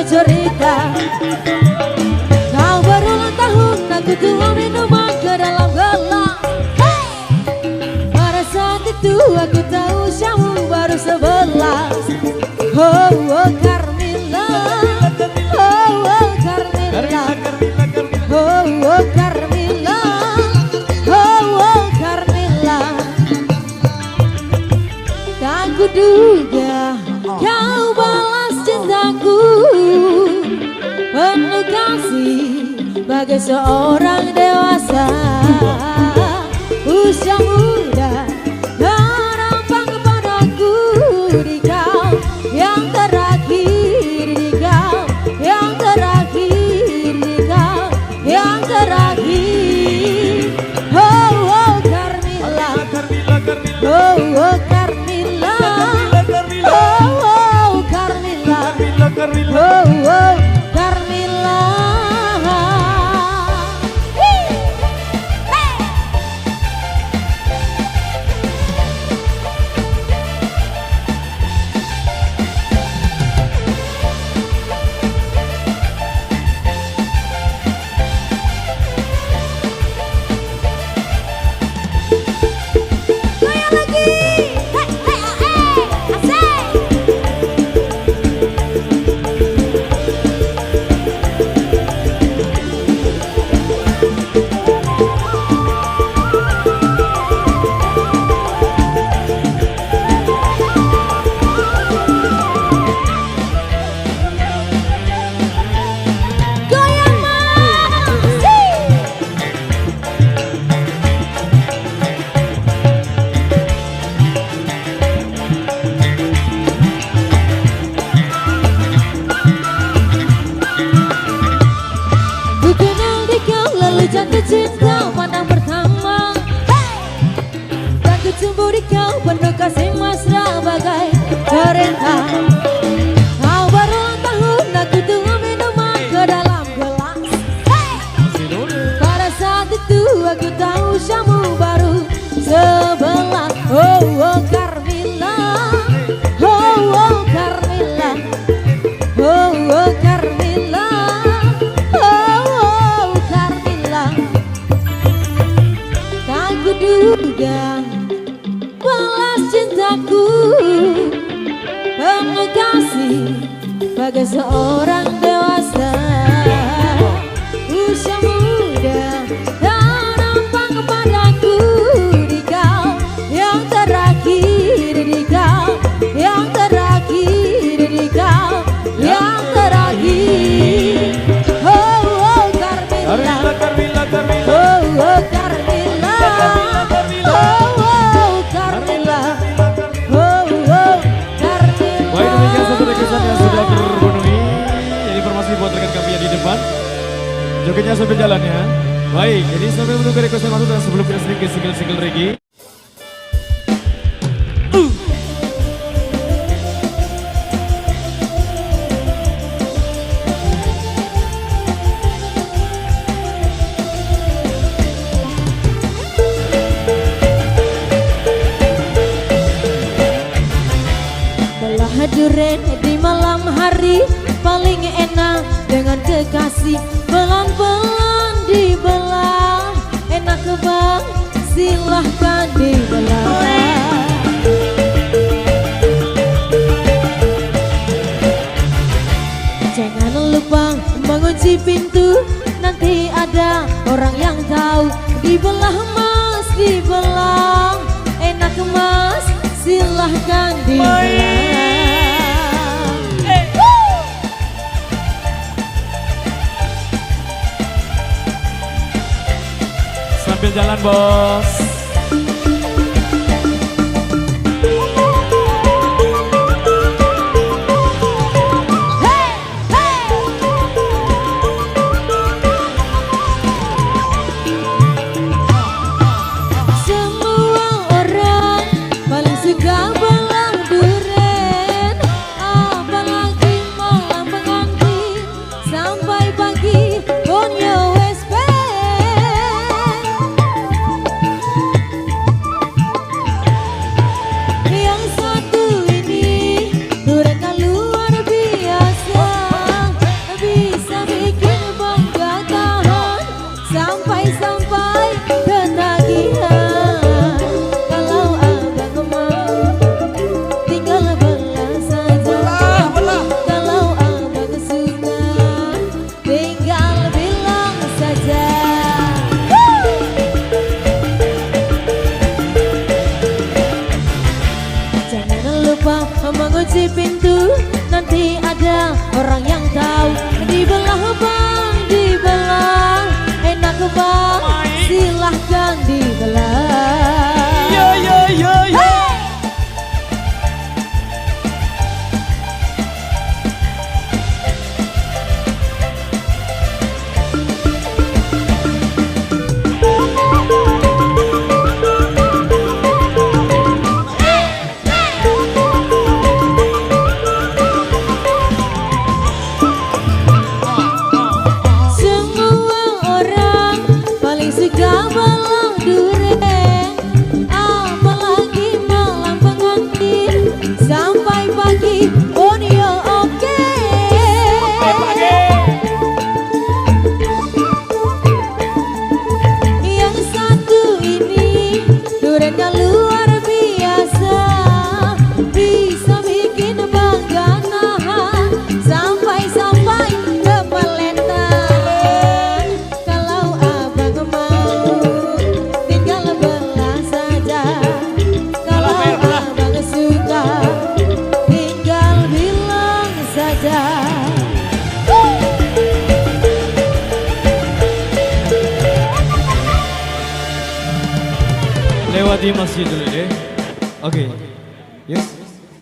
cerita. Kau berulang tahun, aku tuang minuman ke dalam gelas. Pada saat itu aku tahu usiamu baru 11. Oh, oh Carmilla, oh, oh Carmilla, oh, oh Carmilla, oh, oh Carmilla. Tak kuduga kau balas cintaku penuh kasih bagai seorang dewasa usia muda. Harapan kepadaku di kau yang terakhir, di kau yang terakhir, di kau yang terakhir. Oh, oh Carmilla, oh, oh Carmilla, oh, oh Carmilla, oh, oh Carmilla. Jatuh cinta pandang pertama, dan ku tumbuh di kau penuh kasih mesra bagai cerita. Kau berulang tahun, aku tuang minuman ke dalam gelas. Pada saat itu aku tahu usiamu baru 11. Oh, oh Carmilla, oh, oh Carmilla, oh, oh Carmilla. Duga balas cintaku penuh kasih bagai seorang dewasa usia muda. Harapan kepadaku di kau yang terakhir, di kau yang terakhir, di kau yang terakhir. Oh, oh Carmilla, oh, oh Carmilla, oh, oh Carmilla, oh, oh Carmilla. Baik, demikian satu requestan yang sudah terpenuhi. Jadi informasi buat rekan kami yang di depan. Jogetnya sambil jalan ya. Baik, jadi sampai menunggu requestan masuk dan sebelum kita sedikit single-single reggae. Duren di malam hari paling enak dengan kekasih. Pelan-pelan dibelah, enak ke bang, silahkan dibelah. Jangan lupa mengunci pintu, nanti ada orang yang tahu. Dibelah mas, dibelah, enak ke mas, silahkan dibelah. Sambil jalan bos. Semua orang paling suka belah duren, apalagi malam pengantin sampai pagi on your waist band. mengunci pintu, nanti ada orang yang tahu. Dibelah bang, dibelah, enak bang, silahkan dibelah. Yo yo yo yo. Lewati masjid dulu deh. Oke. Yes.